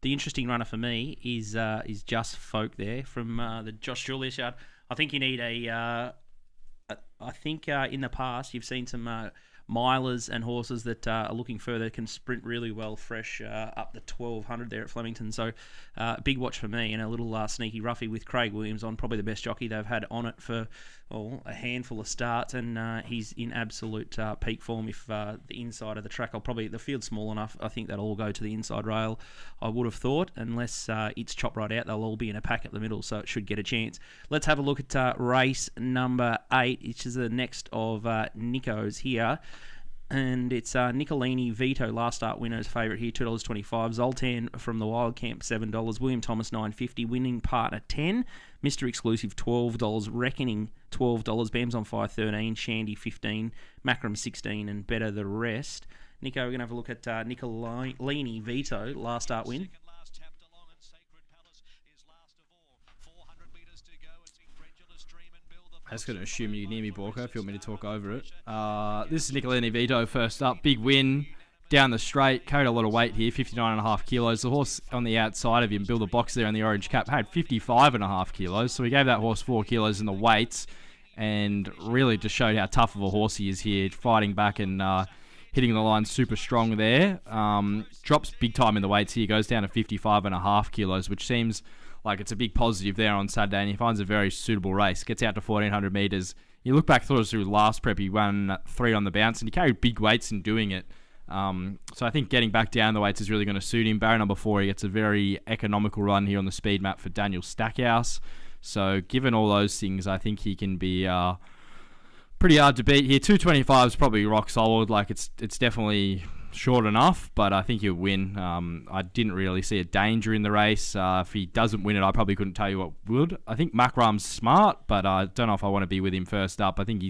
interesting runner for me is Just Folk there from the Josh Julius yard. I think you need I think in the past you've seen some milers and horses that are looking further, can sprint really well fresh up the 1200 there at Flemington. So big watch for me, and a little sneaky roughie with Craig Williams on, probably the best jockey they've had on it for a handful of starts, and he's in absolute peak form. If the inside of the track, the field's small enough, I think that'll all go to the inside rail, I would have thought, unless it's chopped right out, they'll all be in a pack at the middle, so it should get a chance. Let's have a look at race number 8, which is the next of Nico's here. And it's Nicolini Vito, last start winner's favourite here, $2.25. Zoltan from the Wild Camp, $7. William Thomas, $9.50. Winning partner, $10. Mr. Exclusive, $12. Reckoning, $12. Bams on Fire, $13. Shandy, $15. Macram, $16. And Better the Rest. Nico, we're going to have a look at Nicolini Vito, last start win. I'm just going to assume you can hear me, Borko, if you want me to talk over it. This is Nicolini Vito first up. Big win down the straight. Carried a lot of weight here, 59.5 kilos. The horse on the outside of him, Bill the Box there in the orange cap, had 55.5 kilos. So we gave that horse 4 kilos in the weights, and really just showed how tough of a horse he is here, fighting back and hitting the line super strong there. Drops big time in the weights here, goes down to 55.5 kilos, which seems like it's a big positive there on Saturday, and he finds a very suitable race. Gets out to 1,400 metres. You look back through last prep, he won 3 on the bounce, and he carried big weights in doing it. So I think getting back down the weights is really going to suit him. Barrier number 4, he gets a very economical run here on the speed map for Daniel Stackhouse. So given all those things, I think he can be pretty hard to beat here. 225 is probably rock solid. Like it's definitely short enough, but I think he'll win. I didn't really see a danger in the race. If he doesn't win it, I probably couldn't tell you what would. I think Macram's smart, but I don't know if I want to be with him first up. I think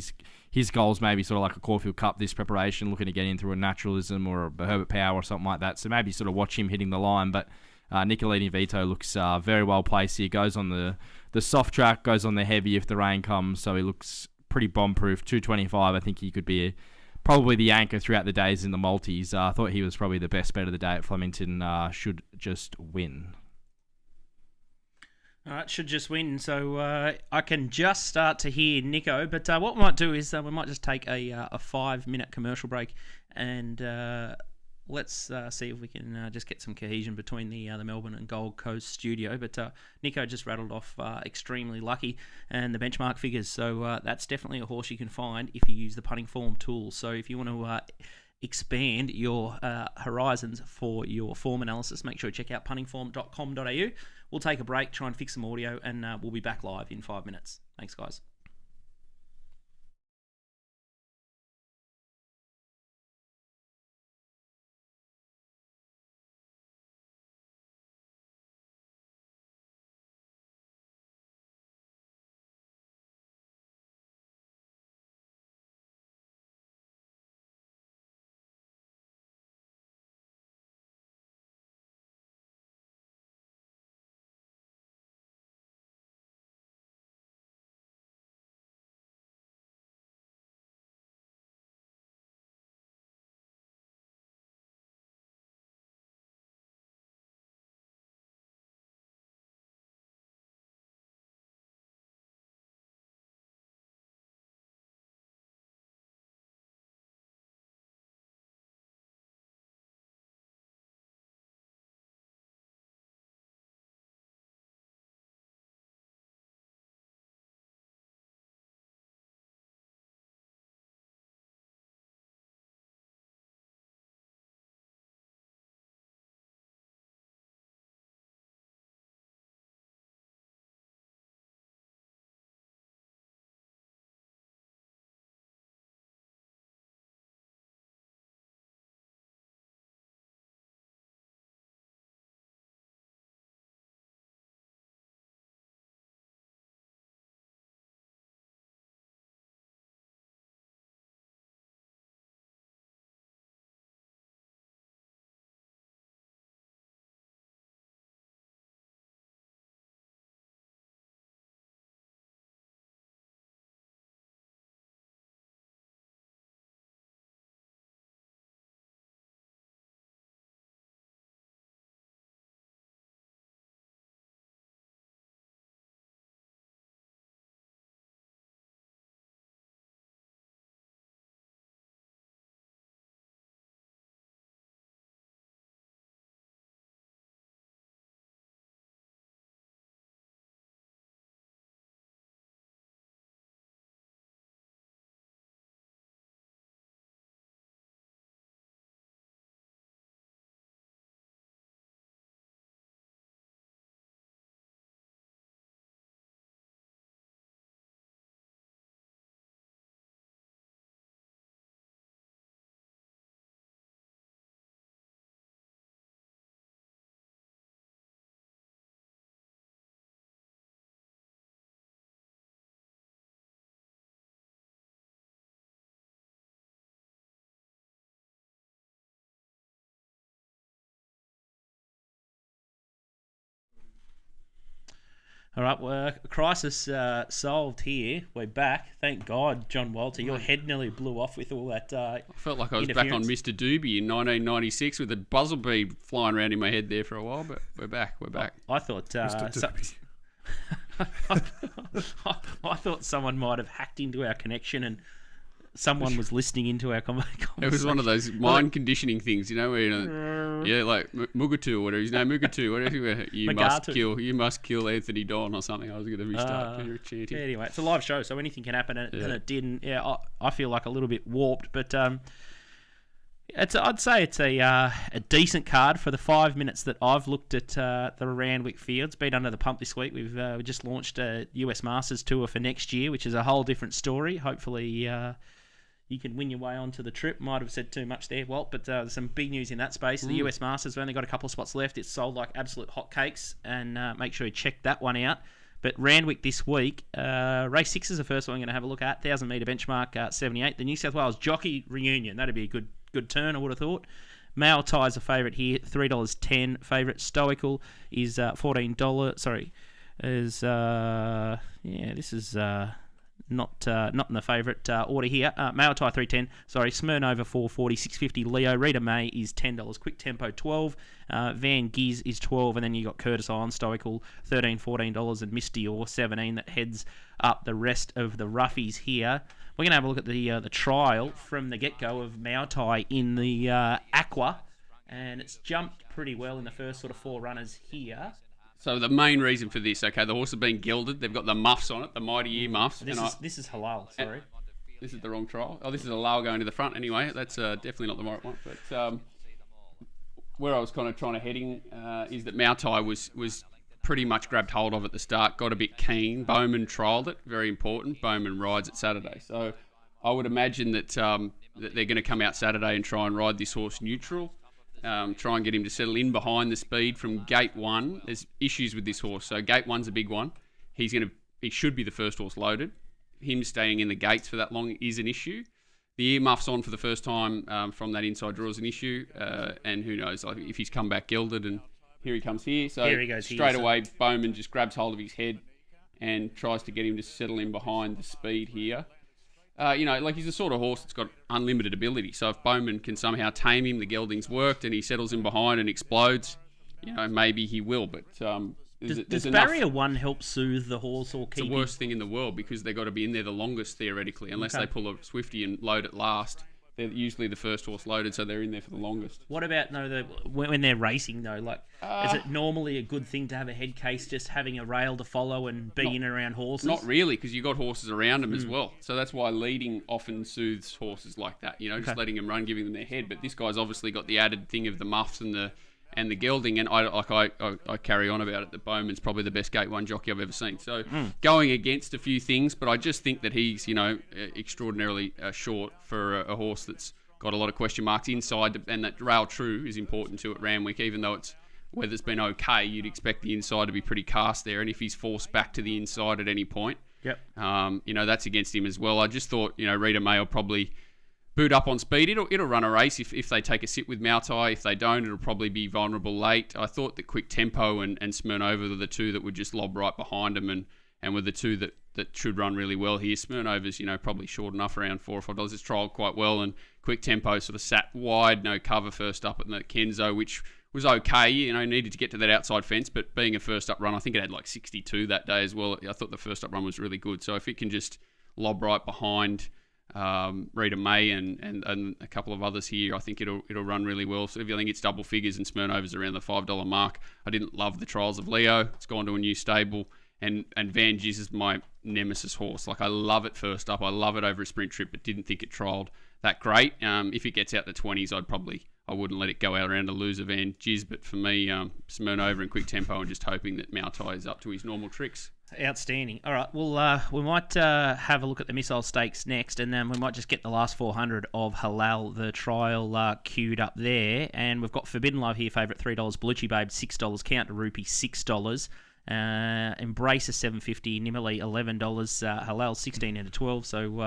his goals maybe sort of like a Caulfield Cup this preparation, looking to get in through a Naturalism or a Herbert Power or something like that. So maybe sort of watch him hitting the line. But Nicolini Vito looks very well placed here. Goes on the soft track, goes on the heavy if the rain comes. So he looks pretty bomb-proof. 225, I think he could be probably the anchor throughout the days in the multis. I thought he was probably the best bet of the day at Flemington. Should just win. All right, should just win. So I can just start to hear Nico. But what we might do is we might just take a 5-minute commercial break, and let's see if we can just get some cohesion between the Melbourne and Gold Coast studio. But Nico just rattled off extremely lucky and the benchmark figures. So that's definitely a horse you can find if you use the punting form tool. So if you want to expand your horizons for your form analysis, make sure you check out puntingform.com.au. We'll take a break, try and fix some audio, and we'll be back live in 5 minutes. Thanks, guys. All right, well, crisis solved here. We're back. Thank God, John Walter. Your head nearly blew off with all that I felt like I was back on Mr. Doobie in 1996 with a buzzer flying around in my head there for a while, but we're back. We're back. I thought... Mr. I thought someone might have hacked into our connection and someone was listening into our conversation. It was one of those mind conditioning things, you know, where like Mugatu or whatever his name, whatever. You must kill Anthony Don or something. I was going to restart chanting. Anyway, it's a live show, so anything can happen, and it didn't. Yeah, I feel like a little bit warped, but I'd say it's a decent card for the 5 minutes that I've looked at the Randwick fields. Been under the pump this week. We've just launched a US Masters tour for next year, which is a whole different story. Hopefully, you can win your way onto the trip. Might have said too much there, Walt, but there's some big news in that space. The US Masters, we've only got a couple of spots left. It's sold like absolute hotcakes, and make sure you check that one out. But Randwick this week, race 6 is the first one I'm going to have a look at. 1,000 metre benchmark, 78. The New South Wales Jockey Reunion, that'd be a good turn, I would have thought. Male Tie's a favourite here, $3.10 favourite. Stoical is $14. Sorry, is this is Not in the favourite order here. Maotai 310. Sorry, Smirnova 440, 650. Leo. Rita May is $10. Quick Tempo 12. Van Giz is 12, and then you got Curtis Island Stoical $13, $14, and Misty or 17 that heads up the rest of the roughies here. We're gonna have a look at the trial from the get-go of Maotai in the Aqua, and it's jumped pretty well in the first sort of 4 runners here. So the main reason for this, okay, the horse has been gilded. They've got the muffs on it, the mighty ear muffs. This is halal, sorry. This is the wrong trial. Oh, this is a Lau going to the front anyway. That's definitely not the right one. But where I was kind of trying to heading is that Maotai was pretty much grabbed hold of at the start, got a bit keen. Bowman trialled it, very important. Bowman rides it Saturday. So I would imagine that, that they're going to come out Saturday and try and ride this horse neutral. Try and get him to settle in behind the speed from gate 1. There's issues with this horse. So gate 1's a big one. He should be the first horse loaded. Him staying in the gates for that long is an issue. The earmuffs on for the first time from that inside draw is an issue. And who knows if he's come back gilded, and here he comes here. So here he goes straight away, Bowman just grabs hold of his head and tries to get him to settle in behind the speed here. He's the sort of horse that's got unlimited ability. So if Bowman can somehow tame him, the gelding's worked, and he settles in behind and explodes, maybe he will. But does barrier 1 help soothe the horse or keep It's the worst thing in the world because they've got to be in there the longest, theoretically, unless they pull a Swifty and load it last. They're usually the first horse loaded, so they're in there for the longest. What about when they're racing though? Is it normally a good thing to have a head case, just having a rail to follow and be in and around horses? Not really, because you've got horses around them as well. So that's why leading often soothes horses like that. Just letting them run, giving them their head. But this guy's obviously got the added thing of the muffs and the gelding, and I carry on about it that Bowman's probably the best gate 1 jockey I've ever seen. So going against a few things, but I just think that he's extraordinarily short for a horse that's got a lot of question marks inside, and that rail true is important too at Randwick, even though weather's been okay, you'd expect the inside to be pretty cast there, and if he's forced back to the inside at any point, that's against him as well. I just thought Rita May will probably boot up on speed. It'll run a race if they take a sit with Maotai. If they don't, it'll probably be vulnerable late. I thought that Quick Tempo and Smirnova were the two that would just lob right behind him, and were the two that should run really well here. Smirnova's probably short enough, around $4 or $5. It's trialled quite well, and Quick Tempo sort of sat wide, no cover first up at the Kenzo, which was okay. Needed to get to that outside fence, but being a first up run, I think it had like 62 that day as well. I thought the first up run was really good. So if it can just lob right behind Rita May and a couple of others here, I think it'll run really well. So if you think it's double figures and Smirnova's around the $5 mark, I didn't love the trials of Leo. It's gone to a new stable, and Van Giz is my nemesis horse. I love it first up. I love it over a sprint trip, but didn't think it trialled that great. If it gets out the 20s, I wouldn't let it go out around a loser Van Giz. But for me, Smirnova and Quick Tempo, and just hoping that Maotai is up to his normal tricks. Outstanding. All right, well, we might have a look at the Missile Stakes next, and then we might just get the last 400 of Halal, the trial, queued up there. And we've got Forbidden Love here, favourite $3, Belucci Babe $6, Count to Rupee $6, Embrace is $7.50, Nimali $11, Halal 16 out of 12. So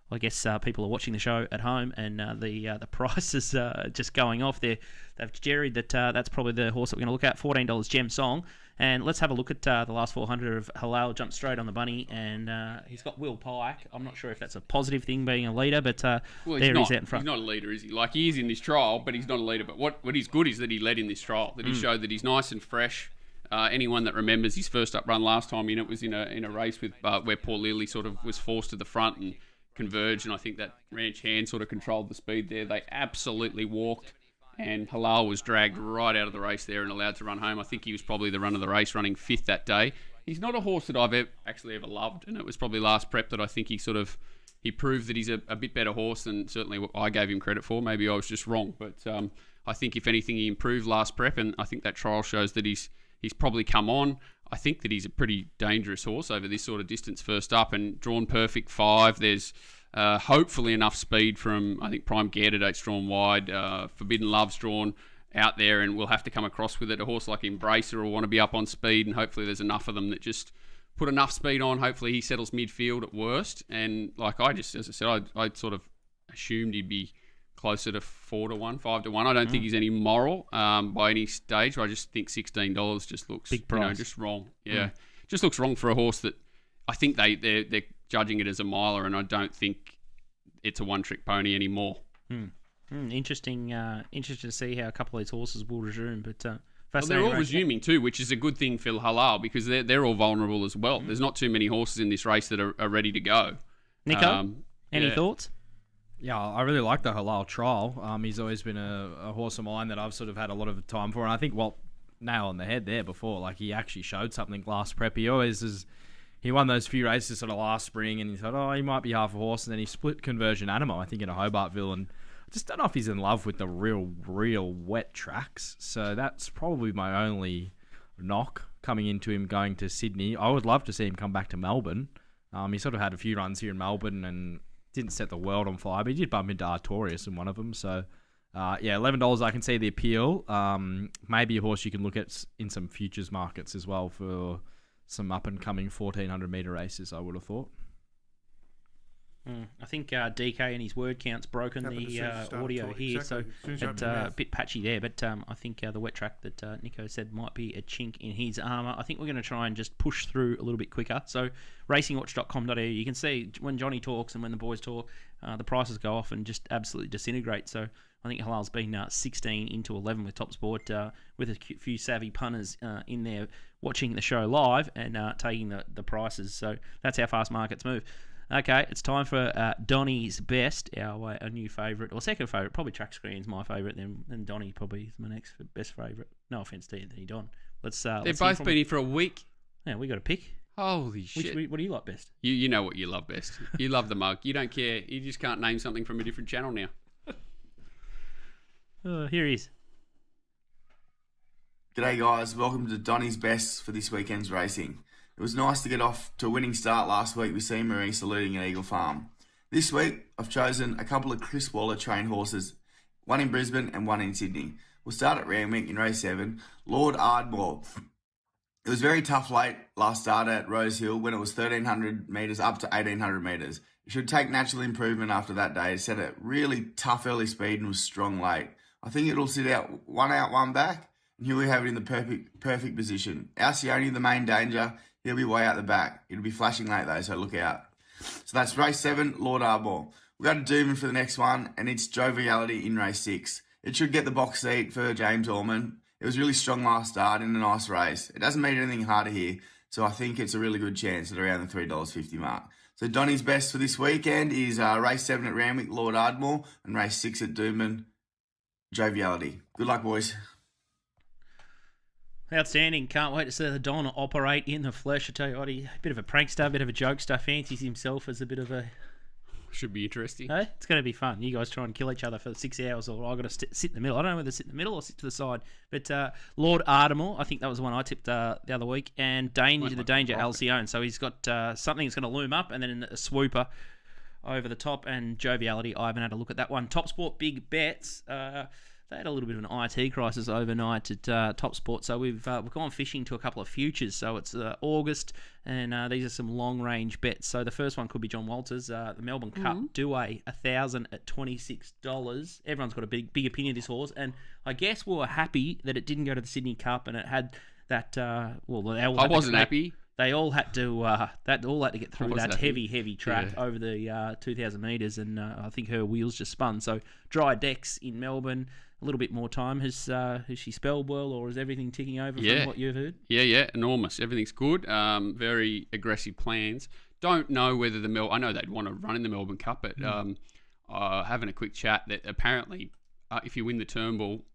I guess people are watching the show at home, and the price is just going off there. They've jerried that that's probably the horse that we're going to look at. $14 Gem Song. And let's have a look at the last 400 of Halal. Jumped straight on the bunny, and he's got Will Pike. I'm not sure if that's a positive thing, being a leader, but there he's out in front. He's not a leader, is he? He is in this trial, but he's not a leader. But what is good is that he led in this trial, that he showed that he's nice and fresh. Anyone that remembers his first up run last time in, it was in a race with where Paul Lilly sort of was forced to the front and converged, and I think that Ranch Hand sort of controlled the speed there. They absolutely walked, and Halal was dragged right out of the race there and allowed to run home. I think he was probably the run of the race, running 5th that day. He's not a horse that I've ever loved, and it was probably last prep that I think he proved that he's a bit better horse than certainly what I gave him credit for. Maybe I was just wrong, but I think if anything he improved last prep, and I think that trial shows that he's probably come on. I think that he's a pretty dangerous horse over this sort of distance first up, and drawn perfect 5. There's hopefully enough speed from, I think, Prime Candidate's drawn wide. Forbidden Love's drawn out there, and we'll have to come across with it. A horse like Embracer will want to be up on speed, and hopefully there's enough of them that just put enough speed on. Hopefully he settles midfield at worst. And as I said, I sort of assumed he'd be closer to 4-1, 5-1. I don't think he's any moral by any stage. I just think $16 just looks big price. Just wrong. Yeah, just looks wrong for a horse that I think they're judging it as a miler, and I don't think it's a one-trick pony anymore. Interesting to see how a couple of these horses will resume. But Well, fascinating. they're all race. resuming too, which is a good thing for Halal because they're all vulnerable as well. There's not too many horses in this race that are ready to go. Nico, any yeah. thoughts? Yeah, I really like the Halal trial. He's always been a horse of mine that I've sort of had a lot of time for, and I think nail on the head there before. Like he actually showed something last prep. He won those few races sort of last spring, and he thought, oh, he might be half a horse, and then he split Conversion Animal, I think, in a Hobartville, and I just don't know if he's in love with the real wet tracks. So that's probably my only knock coming into him going to Sydney. I would love to see him come back to Melbourne. He sort of had a few runs here in Melbourne and didn't set the world on fire, but he did bump into Auries in one of them. So, $11, I can see the appeal. Maybe a horse you can look at in some futures markets as well for some up-and-coming 1,400-metre races, I would have thought. I think DK and his word count's broken the audio here, so it's a bit patchy there. But I think the wet track that Nico said might be a chink in his armour. I think we're going to try and just push through a little bit quicker. So racingwatch.com.au, you can see when Johnny talks and when the boys talk, the prices go off and just absolutely disintegrate. So I think Halal's been 16 into 11 with TopSport, with a few savvy punters in there watching the show live and taking the prices. So that's how fast markets move. Okay, it's time for Donnie's Best, our new favourite, or second favourite. Probably Track Screen's my favourite, then Donnie probably is my next best favourite. No offence to Anthony Don. They've both been here for a week. Yeah, we got to pick. Holy shit. What do you like best? You know what you love best. You love the mug. You don't care. You just can't name something from a different channel now. Here he is. G'day guys, welcome to Donnie's Best for this weekend's racing. It was nice to get off to a winning start last week with C. Marie saluting at Eagle Farm. This week, I've chosen a couple of Chris Waller trained horses, one in Brisbane and one in Sydney. We'll start at Randwick in race 7, Lord Ardmore. It was very tough late last start at Rose Hill when it was 1,300 metres up to 1,800 metres. It should take natural improvement after that day. It set a really tough early speed and was strong late. I think it'll sit out, one back, and here we have it in the perfect position. Alcione, the main danger. He'll be way out the back. It'll be flashing late though, so look out. So that's race 7, Lord Ardmore. We go to Dooman for the next one, and it's Joviality in race 6. It should get the box seat for James Orman. It was really strong last start in a nice race. It doesn't mean anything harder here, so I think it's a really good chance at around the $3.50 mark. So Donnie's best for this weekend is race 7 at Randwick, Lord Ardmore, and race 6 at Dooman, Joviality. Good luck, boys. Outstanding. Can't wait to see the Don operate in the flesh. I tell you what, he's a bit of a prankster, a bit of a jokester, fancies himself as a bit of a... Should be interesting. Hey, it's going to be fun. You guys try and kill each other for 6 hours, or I've got to sit in the middle. I don't know whether to sit in the middle or sit to the side. But Lord Ardmore, I think that was the one I tipped the other week, and Danger Alcione. So he's got something that's going to loom up, and then a swooper over the top, and Joviality. I haven't had a look at that one. TopSport Big Bets. They had a little bit of an IT crisis overnight at TopSport, so we've gone fishing to a couple of futures. So it's August, and these are some long-range bets. So the first one could be John Walters, the Melbourne Cup, Douay, 1,000 at $26. Everyone's got a big opinion of this horse, and I guess we were happy that it didn't go to the Sydney Cup, and it had that. I wasn't happy. They all had to get through that heavy track over the 2,000 metres, and I think her wheels just spun. So dry decks in Melbourne. A little bit more time. Has she spelled well, or is everything ticking over from what you've heard? Yeah, enormous. Everything's good. Very aggressive plans. Don't know whether I know they'd want to run in the Melbourne Cup, but having a quick chat that apparently if you win the Turnbull,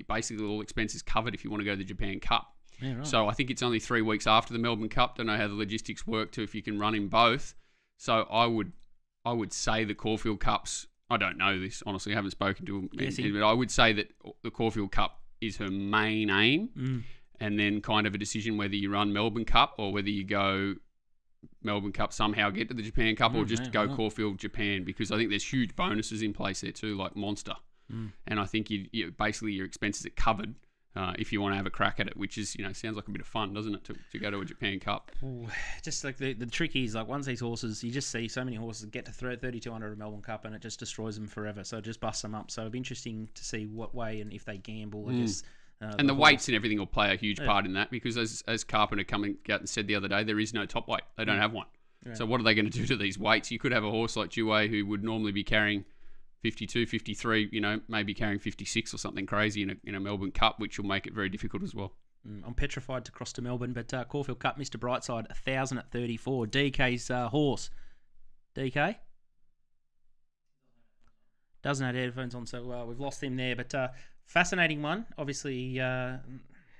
basically all expenses covered if you want to go to the Japan Cup. Yeah, right. So I think it's only 3 weeks after the Melbourne Cup. Don't know how the logistics work to if you can run in both. So I would say the Caulfield Cups. I don't know this, honestly. I haven't spoken to him. But I would say that the Caulfield Cup is her main aim, and then kind of a decision whether you run Melbourne Cup or whether you go Melbourne Cup, somehow get to the Japan Cup, or just go Caulfield Japan, because I think there's huge bonuses in place there too, like Monster. And I think you basically your expenses are covered if you want to have a crack at it, which is, sounds like a bit of fun, doesn't it, to go to a Japan Cup? Ooh, just like the trick is, like, once these horses, you just see so many horses get to 3,200 at Melbourne Cup, and it just destroys them forever. So it just busts them up. So it'll be interesting to see what way and if they gamble. I guess. And the weights and everything will play a huge part in that, because as Carpenter coming out and said the other day, there is no top weight. They don't have one. So what are they going to do to these weights? You could have a horse like Dewey who would normally be carrying 52, 53, maybe carrying 56 or something crazy in a Melbourne Cup, which will make it very difficult as well. I'm petrified to cross to Melbourne, but Caulfield Cup, Mr. Brightside, 1,000 at 34. DK's horse. DK? Doesn't have headphones on, so we've lost him there. But fascinating one. Obviously,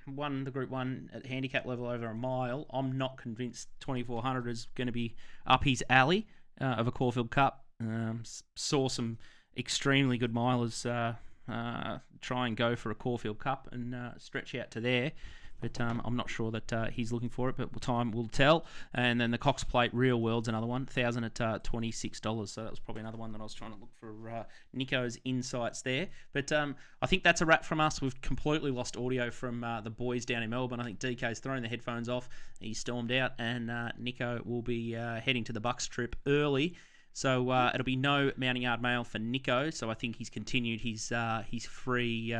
won the Group 1 at handicap level over a mile. I'm not convinced 2,400 is going to be up his alley of a Caulfield Cup. Saw some extremely good milers try and go for a Caulfield Cup and stretch out to there. But I'm not sure that he's looking for it, but time will tell. And then the Cox Plate Real World's another one, 1,000 at $26. So that was probably another one that I was trying to look for Nico's insights there. But I think that's a wrap from us. We've completely lost audio from the boys down in Melbourne. I think DK's thrown the headphones off. He stormed out, and Nico will be heading to the Bucks trip early. So it'll be no Mounting Yard mail for Nico. So I think he's continued his free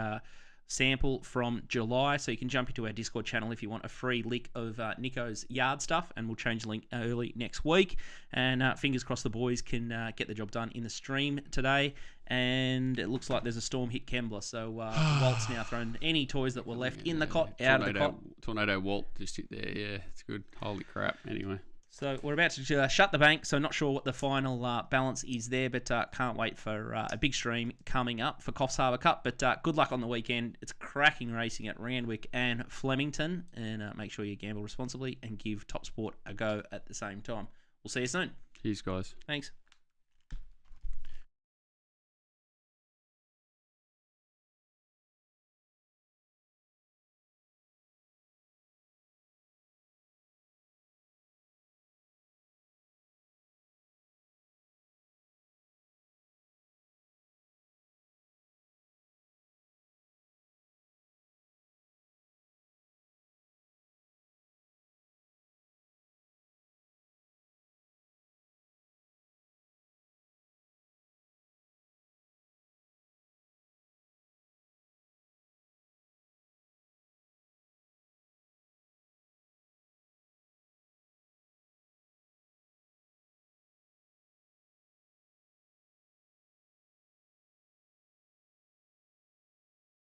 sample from July. So you can jump into our Discord channel if you want a free lick of Nico's yard stuff, and we'll change the link early next week. And fingers crossed the boys can get the job done in the stream today. And it looks like there's a storm hit Kembla. So Walt's now thrown any toys that were left in the cot out of the cot. Tornado Walt just hit there. Yeah, it's good. Holy crap. Anyway. So we're about to shut the bank, so not sure what the final balance is there, but can't wait for a big stream coming up for Coffs Harbour Cup. But good luck on the weekend. It's cracking racing at Randwick and Flemington, and make sure you gamble responsibly and give TopSport a go at the same time. We'll see you soon. Cheers, guys. Thanks.